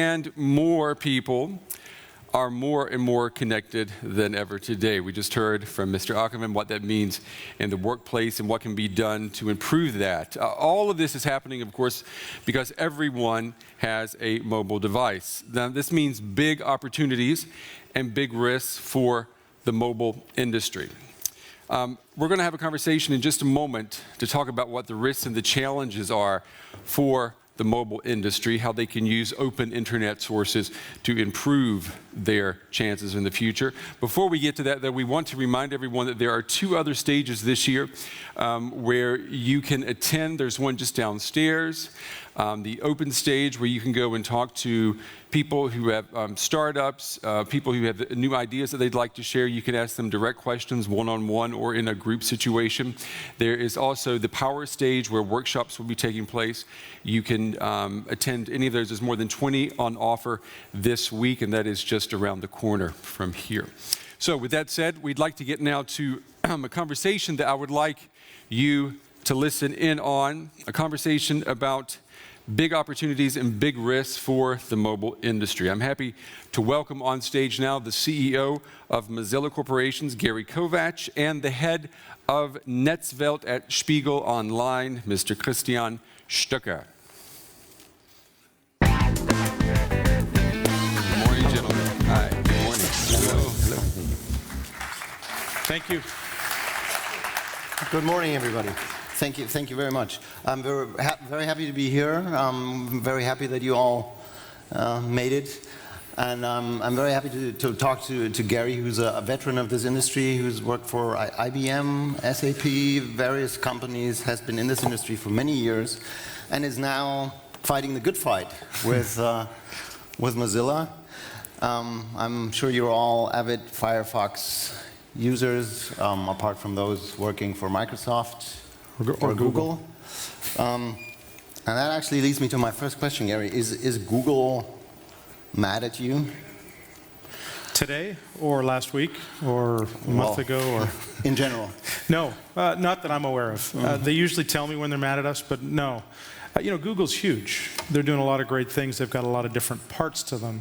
And more people are more and more connected than ever today. We just heard from Mr. Ackerman what that means in the workplace and what can be done to improve that. All of this is happening, of course, because everyone has a mobile device. Now, this means big opportunities and big risks for the mobile industry. We're going to have a conversation in just a moment to talk about what the risks and the challenges are for the mobile industry, how they can use open internet sources to improve their chances in the future. Before we get to that, though, we want to remind everyone that there are two other stages this year where you can attend. There's one just downstairs, the open stage where you can go and talk to people who have startups, people who have new ideas that they'd like to share. You can ask them direct questions one-on-one or in a group situation. There is also the power stage where workshops will be taking place. You can attend any of those. There's more than 20 on offer this week, and that is just around the corner from here. So with that said, we'd like to get now to a conversation that I would like you to listen in on, a conversation about big opportunities and big risks for the mobile industry. I'm happy to welcome on stage now the CEO of Mozilla Corporations, Gary Kovacs, and the head of Netzwelt at Spiegel Online, Mr. Christian Stöcker. Good morning, gentlemen. Hi, good morning. Hello. Thank you. Good morning, everybody. Thank you very much. I'm very happy to be here. I'm very happy that you all made it. And I'm very happy to talk to Gary, who's a veteran of this industry, who's worked for IBM, SAP, various companies, has been in this industry for many years, and is now fighting the good fight with Mozilla. I'm sure you're all avid Firefox users, apart from those working for Microsoft or Google. And that actually leads me to my first question, Gary. Is Google mad at you? Today, or last week, or a month ago, or in general? No, not that I'm aware of. They usually tell me when they're mad at us, but no. You know, Google's huge. They're doing a lot of great things. They've got a lot of different parts to them.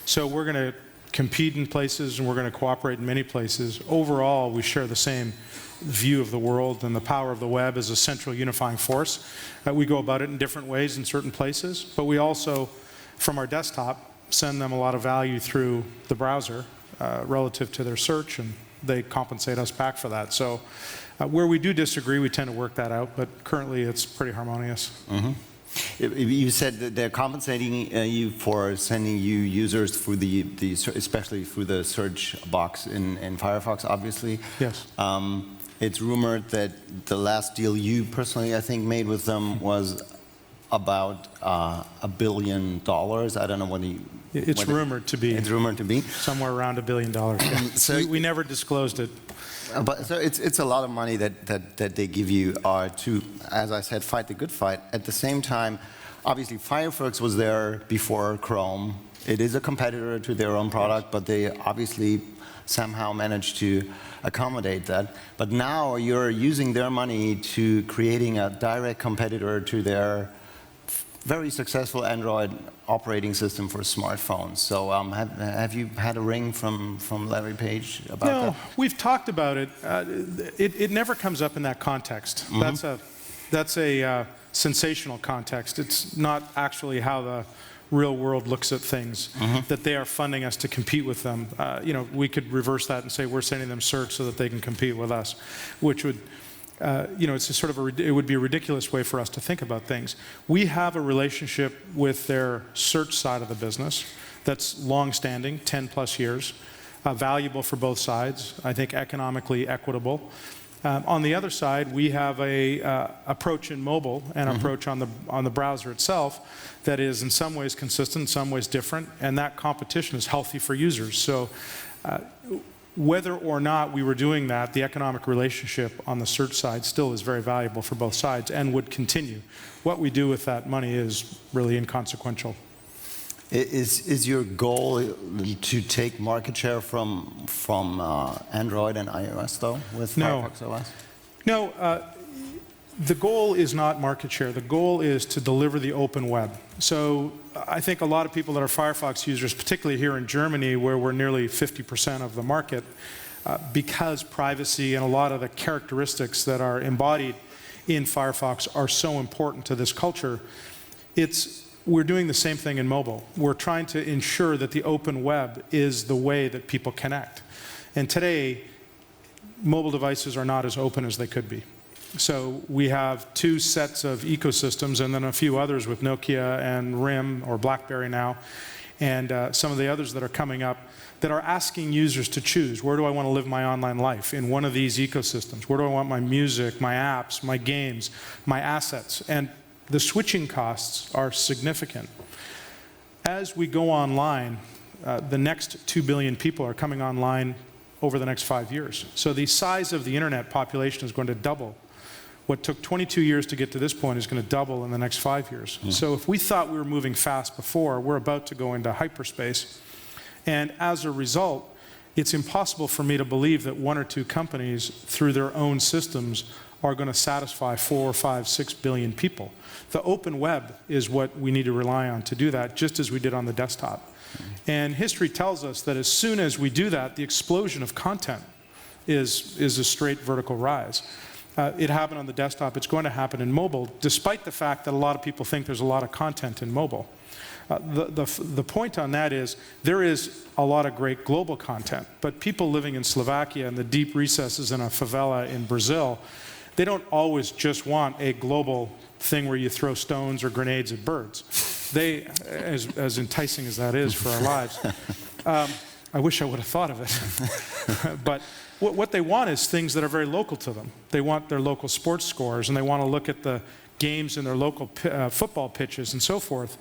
So we're going to compete in places, and we're going to cooperate in many places. Overall, we share the same view of the world, and the power of the web is a central unifying force. We go about it in different ways in certain places, but we also, from our desktop, send them a lot of value through the browser relative to their search, and they compensate us back for that. So where we do disagree, we tend to work that out, but currently it's pretty harmonious. You said that they're compensating you for sending you users through especially through the search box in Firefox, obviously. Yes. It's rumored that the last deal you personally, I think, made with them was about $1 billion. I don't know what It's rumored to be. It's rumored to be somewhere around $1 billion. Yeah. So we never disclosed it. But so it's a lot of money that they give you to, as I said, fight the good fight. At the same time, obviously Firefox was there before Chrome. It is a competitor to their own product, but they obviously somehow managed to accommodate that. But now you're using their money to creating a direct competitor to their very successful Android operating system for smartphones. So have you had a ring from Larry Page about that? No, we've talked about it. It never comes up in that context. That's a sensational context. It's not actually how the real world looks at things, that they are funding us to compete with them. You know, we could reverse that and say we're sending them search so that they can compete with us, which would, you know, it's a sort of it would be a ridiculous way for us to think about things. We have a relationship with their search side of the business that's long-standing, 10+ years, valuable for both sides, I think economically equitable. On the other side, we have a approach in mobile and approach on the browser itself that is in some ways consistent, in some ways different, and that competition is healthy for users. So whether or not we were doing that, the economic relationship on the search side still is very valuable for both sides and would continue. What we do with that money is really inconsequential. Is your goal to take market share from Android and iOS, though, with Firefox OS? No. The goal is not market share. The goal is to deliver the open web. So I think a lot of people that are Firefox users, particularly here in Germany, where we're nearly 50% of the market, because privacy and a lot of the characteristics that are embodied in Firefox are so important to this culture, we're doing the same thing in mobile. We're trying to ensure that the open web is the way that people connect. And today, mobile devices are not as open as they could be. So we have two sets of ecosystems and then a few others with Nokia and RIM, or BlackBerry now, and some of the others that are coming up that are asking users to choose, where do I want to live my online life in one of these ecosystems? Where do I want my music, my apps, my games, my assets? And the switching costs are significant. As we go online, the next 2 billion people are coming online over the next 5 years. So the size of the internet population is going to double. What took 22 years to get to this point is going to double in the next 5 years. So if we thought we were moving fast before, we're about to go into hyperspace. And as a result, it's impossible for me to believe that 1 or 2 companies, through their own systems, are going to satisfy 4, 5, 6 billion people. The open web is what we need to rely on to do that, just as we did on the desktop. And history tells us that as soon as we do that, the explosion of content is a straight vertical rise. It happened on the desktop. It's going to happen in mobile, despite the fact that a lot of people think there's a lot of content in mobile. The point on that is there is a lot of great global content, but people living in Slovakia and the deep recesses in a favela in Brazil, they don't always just want a global thing where you throw stones or grenades at birds. They, as enticing as that is for our lives, I wish I would have thought of it. But what they want is things that are very local to them. They want their local sports scores, and they want to look at the games in their local football pitches and so forth.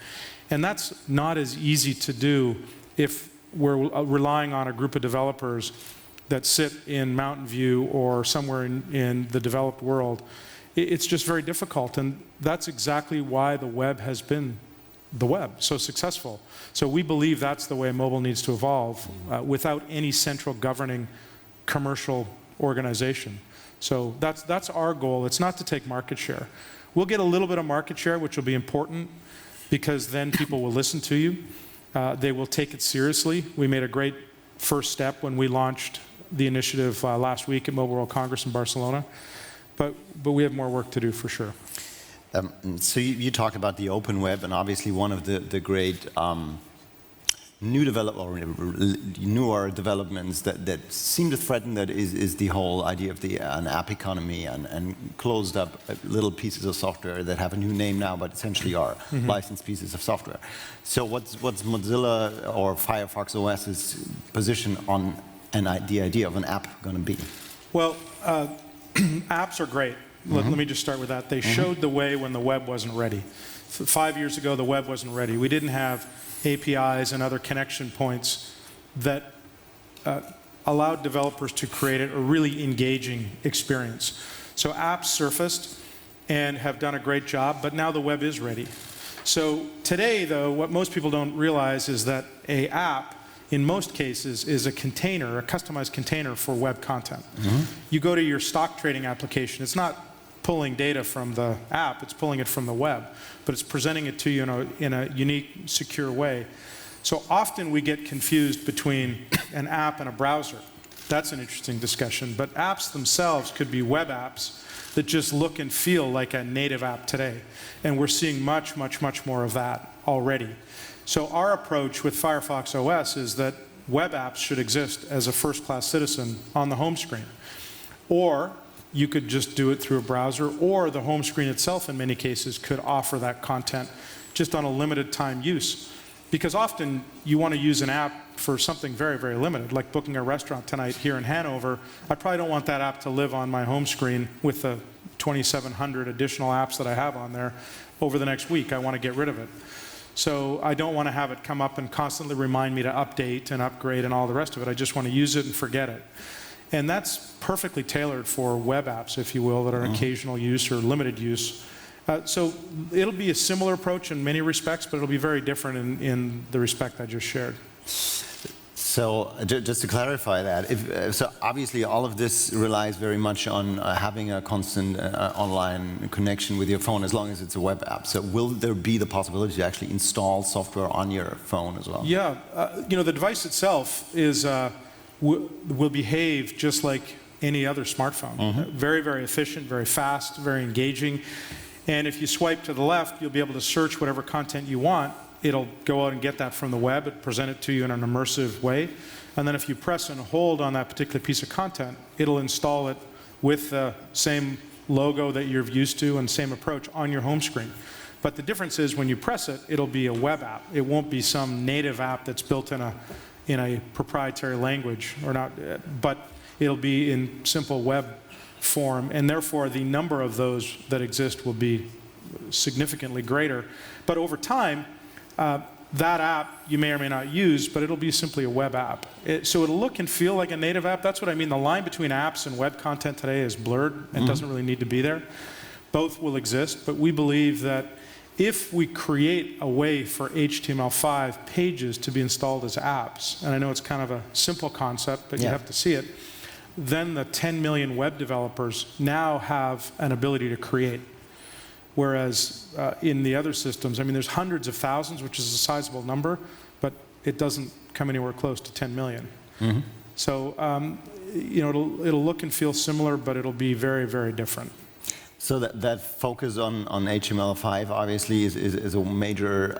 And that's not as easy to do if we're relying on a group of developers that sit in Mountain View or somewhere in the developed world. It's just very difficult, and that's exactly why the web has been the web so successful. So we believe that's the way mobile needs to evolve without any central governing commercial organization. So that's our goal. It's not to take market share. We'll get a little bit of market share, which will be important, because then people will listen to you. They will take it seriously. We made a great first step when we launched the initiative last week at Mobile World Congress in Barcelona. But we have more work to do for sure. So you talked about the open web, and obviously one of the great newer developments that seem to threaten that is the whole idea of an app economy and closed up little pieces of software that have a new name now, but essentially are licensed pieces of software. So what's Mozilla or Firefox OS's position on the idea of an app going to be? Well, apps are great. Let me just start with that. They showed the way when the web wasn't ready. 5 years ago, the web wasn't ready. We didn't have APIs and other connection points that allowed developers to create a really engaging experience. So apps surfaced and have done a great job, but now the web is ready. So today, though, what most people don't realize is that an app, in most cases, is a container, a customized container for web content. You go to your stock trading application, it's not pulling data from the app, it's pulling it from the web, but it's presenting it to you in a unique, secure way. So often we get confused between an app and a browser. That's an interesting discussion, but apps themselves could be web apps that just look and feel like a native app today. And we're seeing much, much, much more of that already. So our approach with Firefox OS is that web apps should exist as a first-class citizen on the home screen. Or you could just do it through a browser, or the home screen itself in many cases could offer that content just on a limited time use. Because often you want to use an app for something very, very limited, like booking a restaurant tonight here in Hanover. I probably don't want that app to live on my home screen with the 2,700 additional apps that I have on there over the next week. I want to get rid of it. So I don't want to have it come up and constantly remind me to update and upgrade and all the rest of it. I just want to use it and forget it. And that's perfectly tailored for web apps, if you will, that are occasional use or limited use. So it'll be a similar approach in many respects, but it'll be very different in the respect I just shared. So just to clarify that, so obviously all of this relies very much on having a constant online connection with your phone as long as it's a web app. So will there be the possibility to actually install software on your phone as well? Yeah, the device itself is will behave just like any other smartphone. Very, very efficient, very fast, very engaging. And if you swipe to the left, you'll be able to search whatever content you want. It'll go out and get that from the web, and present it to you in an immersive way. And then if you press and hold on that particular piece of content, it'll install it with the same logo that you're used to and same approach on your home screen. But the difference is when you press it, it'll be a web app. It won't be some native app that's built in a proprietary language or not, but it'll be in simple web form, and therefore the number of those that exist will be significantly greater. But over time, that app you may or may not use, but it'll be simply a web app. So it'll look and feel like a native app. That's what I mean. The line between apps and web content today is blurred and doesn't really need to be there. Both will exist, but we believe that if we create a way for HTML5 pages to be installed as apps, and I know it's kind of a simple concept, but you have to see it, then the 10 million web developers now have an ability to create. Whereas in the other systems, I mean, there's hundreds of thousands, which is a sizable number, but it doesn't come anywhere close to 10 million. So, it'll look and feel similar, but it'll be very, very different. So that focus on HTML5 obviously is a major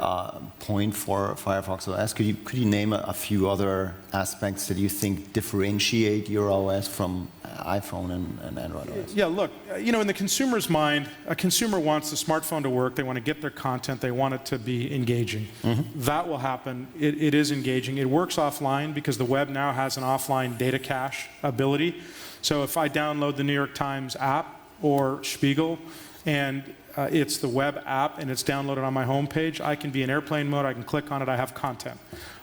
point for Firefox OS. Could you name a few other aspects that you think differentiate your OS from iPhone and Android OS? Yeah, look, in the consumer's mind, a consumer wants the smartphone to work. They want to get their content. They want it to be engaging. That will happen. It is engaging. It works offline because the web now has an offline data cache ability. So if I download the New York Times app, or Spiegel, and it's the web app and it's downloaded on my home page, I can be in airplane mode, I can click on it, I have content.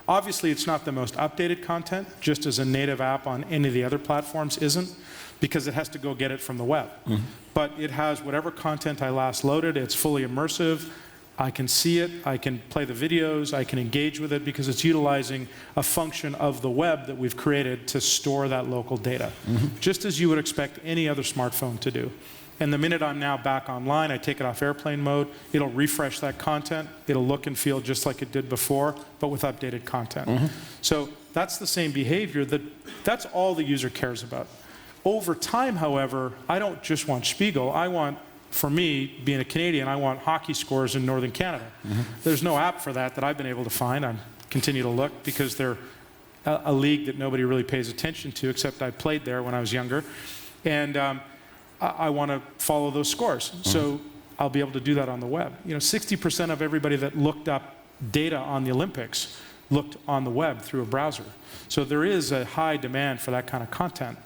Obviously, it's not the most updated content, just as a native app on any of the other platforms isn't, because it has to go get it from the web. But it has whatever content I last loaded, it's fully immersive, I can see it, I can play the videos, I can engage with it, because it's utilizing a function of the web that we've created to store that local data, just as you would expect any other smartphone to do. And the minute I'm now back online, I take it off airplane mode, it'll refresh that content, it'll look and feel just like it did before, but with updated content. So that's the same behavior, that's all the user cares about. Over time, however, I don't just want Spiegel, I want, for me, being a Canadian, I want hockey scores in Northern Canada. There's no app for that I've been able to find. I continue to look because they're a league that nobody really pays attention to, except I played there when I was younger. And I want to follow those scores. So I'll be able to do that on the web. 60% of everybody that looked up data on the Olympics looked on the web through a browser. So there is a high demand for that kind of content.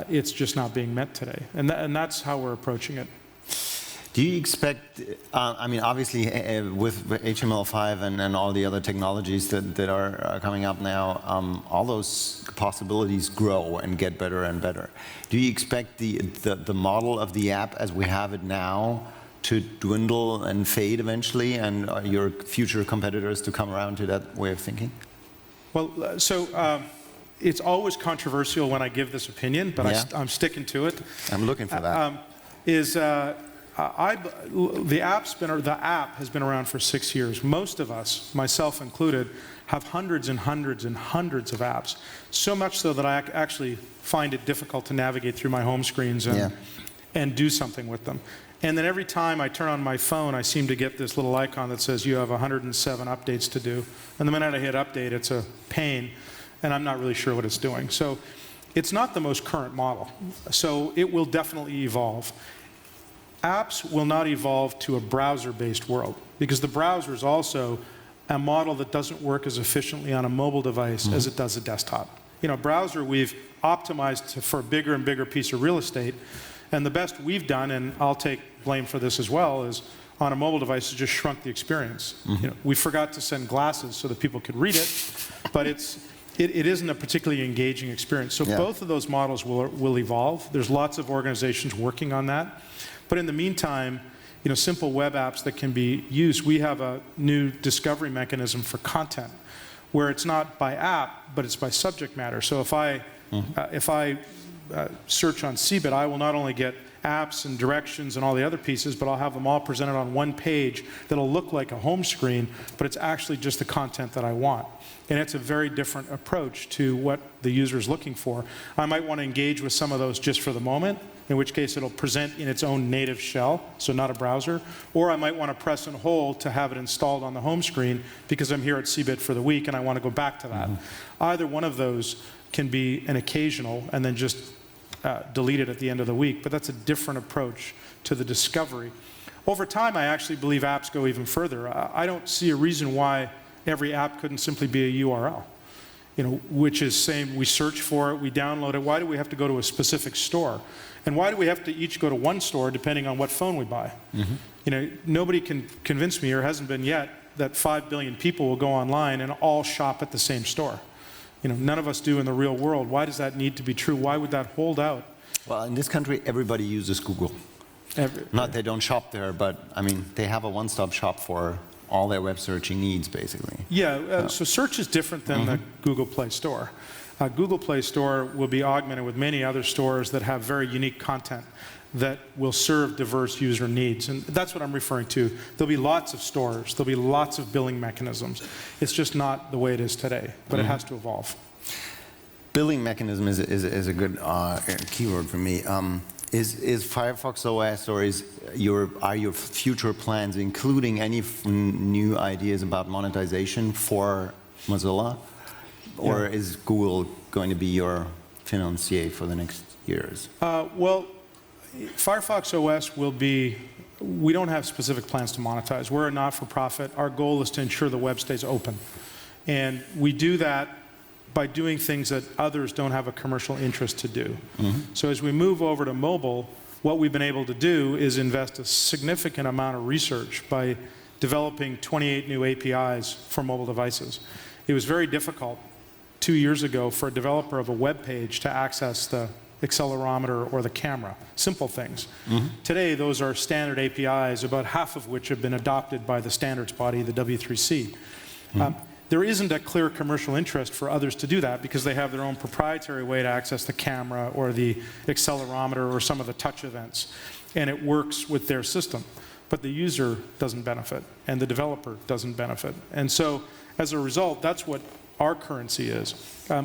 It's just not being met today. And that's how we're approaching it. Do you expect, I mean, obviously with HTML5 and all the other technologies that are coming up now, all those possibilities grow and get better and better. Do you expect the model of the app as we have it now to dwindle and fade eventually, and your future competitors to come around to that way of thinking? Well, it's always controversial when I give this opinion, but I'm sticking to it. I'm looking for that. The app has been around for 6 years. Most of us, myself included, have hundreds and hundreds and hundreds of apps. So much so that I actually find it difficult to navigate through my home screens and do something with them. And then every time I turn on my phone, I seem to get this little icon that says you have 107 updates to do. And the minute I hit update, it's a pain, and I'm not really sure what it's doing. So it's not the most current model. So it will definitely evolve. Apps will not evolve to a browser-based world, because the browser is also a model that doesn't work as efficiently on a mobile device as it does a desktop. Browser we've optimized for a bigger and bigger piece of real estate, and the best we've done, and I'll take blame for this as well, is on a mobile device to just shrunk the experience. We forgot to send glasses so that people could read it, but it isn't a particularly engaging experience. So both of those models will evolve. There's lots of organizations working on that. But in the meantime, simple web apps that can be used, we have a new discovery mechanism for content, where it's not by app, but it's by subject matter. So if I search on CeBIT, I will not only get apps and directions and all the other pieces, but I'll have them all presented on one page that'll look like a home screen, but it's actually just the content that I want. And it's a very different approach to what the user is looking for. I might want to engage with some of those just for the moment, in which case it'll present in its own native shell, so not a browser. Or I might want to press and hold to have it installed on the home screen because I'm here at CeBIT for the week and I want to go back to that. Either one of those can be an occasional and then just delete it at the end of the week, but that's a different approach to the discovery. Over time, I actually believe apps go even further. I don't see a reason why every app couldn't simply be a URL, which is saying we search for it, we download it. Why do we have to go to a specific store? And why do we have to each go to one store depending on what phone we buy? Nobody can convince me, or hasn't been yet, that 5 billion people will go online and all shop at the same store. None of us do in the real world. Why does that need to be true? Why would that hold out? Well, in this country, everybody uses Google. Not they don't shop there, but I mean, they have a one-stop shop for all their web searching needs, basically. Yeah, so search is different than the Google Play Store. Google Play Store will be augmented with many other stores that have very unique content that will serve diverse user needs. And that's what I'm referring to. There'll be lots of stores. There'll be lots of billing mechanisms. It's just not the way it is today, but it has to evolve. Billing mechanism is a good keyword for me. Is Firefox OS, or are your future plans including any new ideas about monetization for Mozilla? Or is Google going to be your financier for the next years? Well, Firefox OS will be, we don't have specific plans to monetize. We're a not-for-profit. Our goal is to ensure the web stays open. And we do that by doing things that others don't have a commercial interest to do. So as we move over to mobile, what we've been able to do is invest a significant amount of research by developing 28 new APIs for mobile devices. It was very difficult 2 years ago for a developer of a web page to access the accelerometer or the camera, simple things. Today, those are standard APIs, about half of which have been adopted by the standards body, the W3C. There isn't a clear commercial interest for others to do that because they have their own proprietary way to access the camera or the accelerometer or some of the touch events, and it works with their system. But the user doesn't benefit, and the developer doesn't benefit. And so, as a result, that's what our currency is.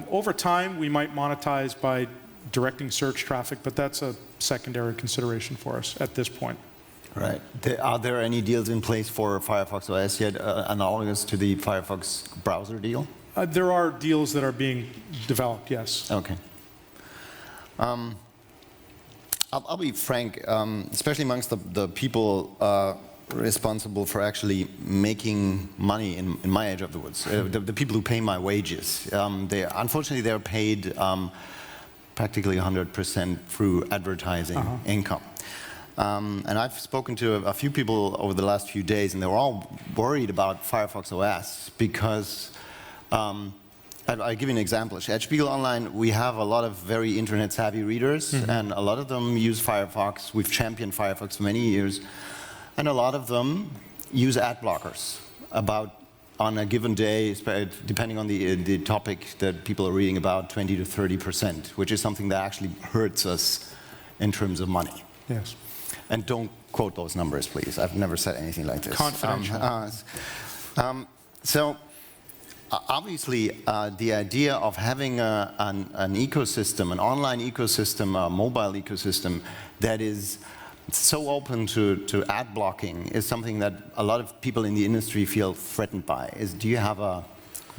Over time, we might monetize by directing search traffic, but that's a secondary consideration for us at this point. Right. Are there any deals in place for Firefox OS yet, analogous to the Firefox browser deal? There are deals that are being developed, yes. Okay. I'll be frank, especially amongst the people responsible for actually making money in my edge of the woods, the people who pay my wages. Unfortunately, they're paid practically 100% through advertising income. And I've spoken to a few people over the last few days, and they were all worried about Firefox OS because, I'll give you an example. At Spiegel Online, we have a lot of very internet-savvy readers, and a lot of them use Firefox. We've championed Firefox for many years, and a lot of them use ad blockers on a given day, depending on the topic that people are reading about, 20 to 30%, which is something that actually hurts us in terms of money. Yes. And don't quote those numbers, please. I've never said anything like this. Confidential. So, obviously, the idea of having an ecosystem, an online ecosystem, a mobile ecosystem that is so open to ad blocking is something that a lot of people in the industry feel threatened by. Do you have a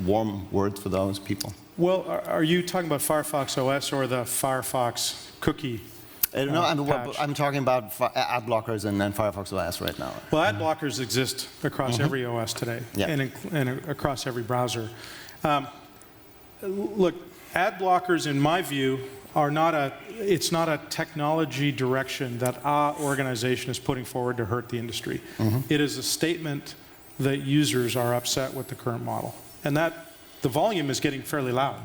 warm word for those people? Well, are you talking about Firefox OS or the Firefox cookie? No, I'm talking about ad blockers and Firefox OS right now. Well, ad blockers exist across every OS today, and across every browser. Look, ad blockers, in my view, are it's not a technology direction that our organization is putting forward to hurt the industry. It is a statement that users are upset with the current model, and that the volume is getting fairly loud.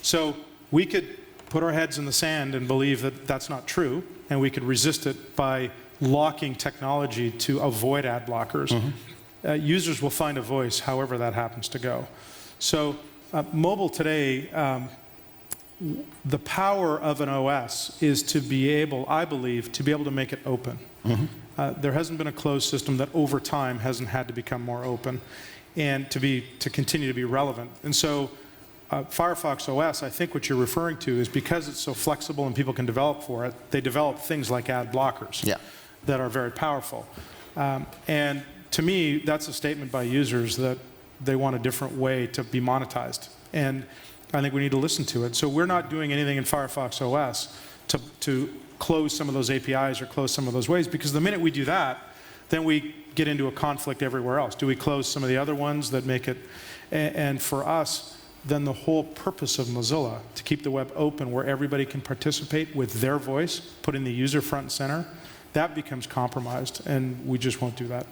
So we could put our heads in the sand and believe that that's not true, and we could resist it by locking technology to avoid ad blockers. Users will find a voice however that happens to go. So mobile today, the power of an OS is to be able, I believe, to be able to make it open. There hasn't been a closed system that over time hasn't had to become more open and to continue to be relevant. And so Firefox OS, I think what you're referring to is because it's so flexible and people can develop for it, they develop things like ad blockers that are very powerful. And to me, that's a statement by users that they want a different way to be monetized. And I think we need to listen to it. So we're not doing anything in Firefox OS to close some of those APIs or close some of those ways, because the minute we do that, then we get into a conflict everywhere else. Do we close some of the other ones that make it, and for us, then the whole purpose of Mozilla, to keep the web open where everybody can participate with their voice, putting the user front and center, that becomes compromised, and we just won't do that.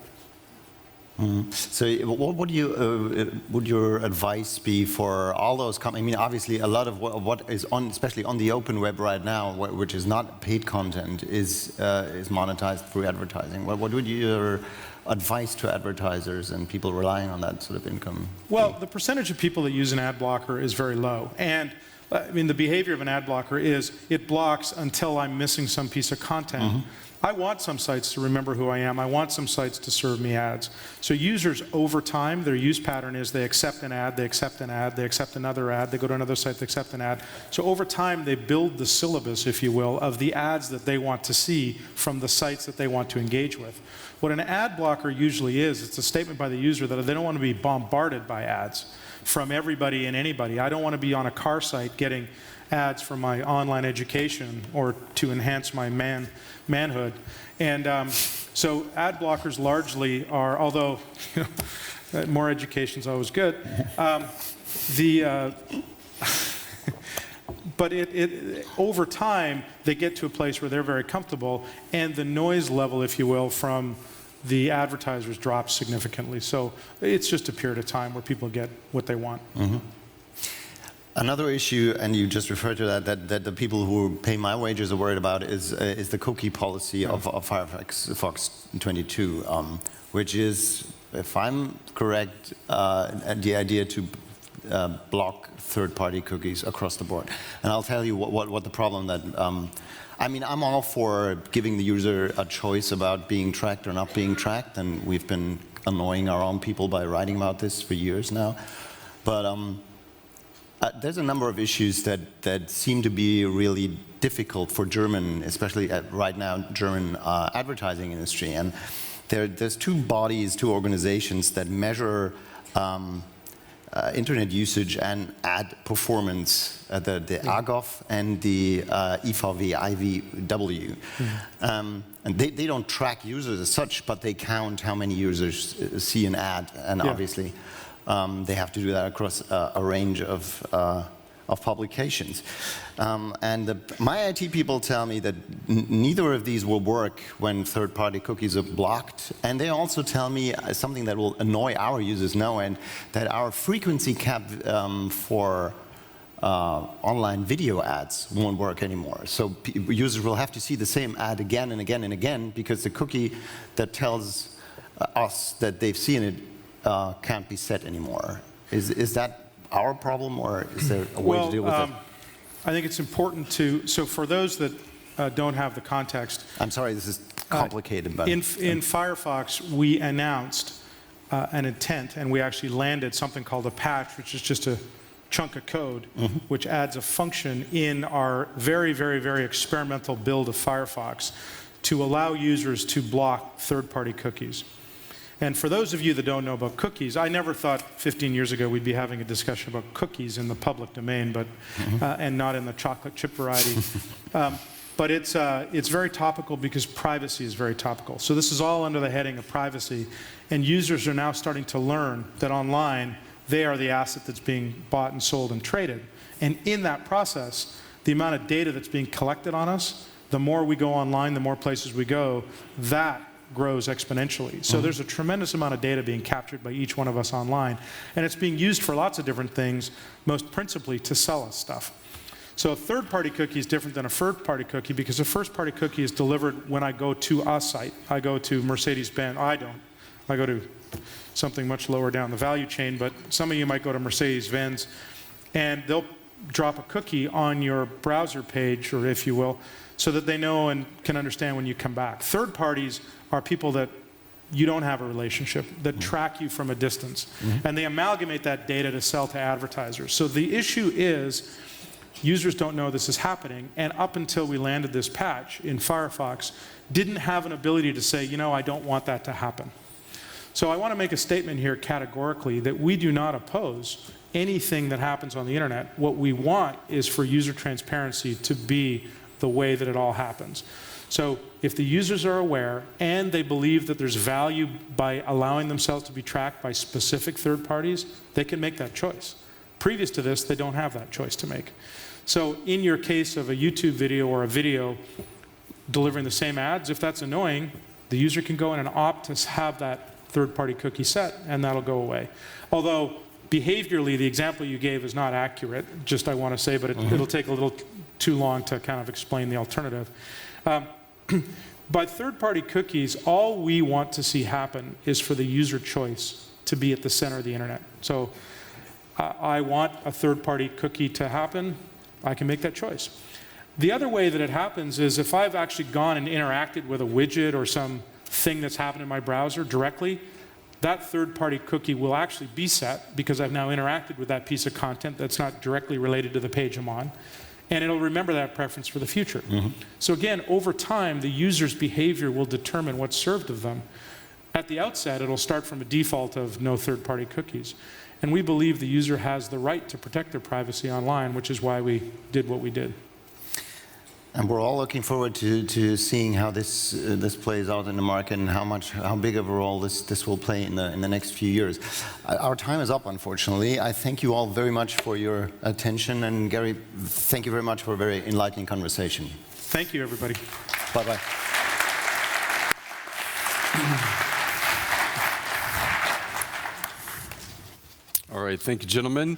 So what would your advice be for all those companies? I mean, obviously a lot of what is on, especially on the open web right now, which is not paid content, is monetized through advertising. What would your advice to advertisers and people relying on that sort of income? Well, the percentage of people that use an ad blocker is very low. And I mean, the behavior of an ad blocker is it blocks until I'm missing some piece of content. I want some sites to remember who I am. I want some sites to serve me ads. So users over time, their use pattern is they accept an ad, they accept an ad, they accept another ad, they go to another site, they accept an ad. So over time, they build the syllabus, if you will, of the ads that they want to see from the sites that they want to engage with. What an ad blocker usually is, it's a statement by the user that they don't want to be bombarded by ads from everybody and anybody. I don't want to be on a car site getting ads for my online education or to enhance my manhood. And so ad blockers largely are, although more education is always good, but over time they get to a place where they're very comfortable, and the noise level, if you will, from the advertisers drops significantly. So it's just a period of time where people get what they want. Another issue, and you just referred to that the people who pay my wages are worried about is the cookie policy of Firefox 22, which is, if I'm correct, the idea to block third-party cookies across the board. And I'll tell you what the problem that, I mean, I'm all for giving the user a choice about being tracked or not being tracked, and we've been annoying our own people by writing about this for years now. But there's a number of issues that seem to be really difficult for German, especially right now, German advertising industry. And there's two organizations that measure internet usage and ad performance, the AGOF and the IVW. And they don't track users as such, but they count how many users see an ad, and obviously they have to do that across a range of publications. My IT people tell me that neither of these will work when third-party cookies are blocked. And they also tell me something that will annoy our users now, and that our frequency cap for online video ads won't work anymore. So users will have to see the same ad again and again and again, because the cookie that tells us that they've seen it can't be set anymore. Is that our problem, or is there a way to deal with it? I think it's important to, so for those that don't have the context. I'm sorry, this is complicated. But in Firefox, we announced an intent, and we actually landed something called a patch, which is just a chunk of code, which adds a function in our very, very, very experimental build of Firefox to allow users to block third-party cookies. And for those of you that don't know about cookies, I never thought 15 years ago we'd be having a discussion about cookies in the public domain, but and not in the chocolate chip variety. But it's very topical because privacy is very topical. So this is all under the heading of privacy, and users are now starting to learn that online they are the asset that's being bought and sold and traded. And in that process, the amount of data that's being collected on us, the more we go online, the more places we go, that grows exponentially. So there's a tremendous amount of data being captured by each one of us online, and it's being used for lots of different things, most principally to sell us stuff. So a third-party cookie is different than a first-party cookie, because a first-party cookie is delivered when I go to a site. I go to Mercedes-Benz. I don't. I go to something much lower down the value chain, but some of you might go to Mercedes-Benz and they'll drop a cookie on your browser page, or if you will, so that they know and can understand when you come back. Third parties are people that you don't have a relationship, that track you from a distance. And they amalgamate that data to sell to advertisers. So the issue is, users don't know this is happening, and up until we landed this patch in Firefox, didn't have an ability to say, you know, I don't want that to happen. So I want to make a statement here categorically that we do not oppose anything that happens on the internet. What we want is for user transparency to be the way that it all happens. So if the users are aware and they believe that there's value by allowing themselves to be tracked by specific third parties, they can make that choice. Previous to this, they don't have that choice to make. So in your case of a YouTube video or a video delivering the same ads, if that's annoying, the user can go in and opt to have that third-party cookie set, and that'll go away. Although behaviorally, the example you gave is not accurate, just I want to say, but it'll take a little too long to kind of explain the alternative. By third-party cookies, all we want to see happen is for the user choice to be at the center of the internet. So I want a third-party cookie to happen. I can make that choice. The other way that it happens is if I've actually gone and interacted with a widget or some thing that's happened in my browser directly, that third-party cookie will actually be set because I've now interacted with that piece of content that's not directly related to the page I'm on. And it'll remember that preference for the future. So again, over time, the user's behavior will determine what's served of them. At the outset, it'll start from a default of no third-party cookies. And we believe the user has the right to protect their privacy online, which is why we did what we did. And we're all looking forward to seeing how this plays out in the market and how big of a role this will play in the next few years. Our time is up, unfortunately. I thank you all very much for your attention, and Gary, thank you very much for a very enlightening conversation. Thank you, everybody. Bye-bye. All right, thank you, gentlemen.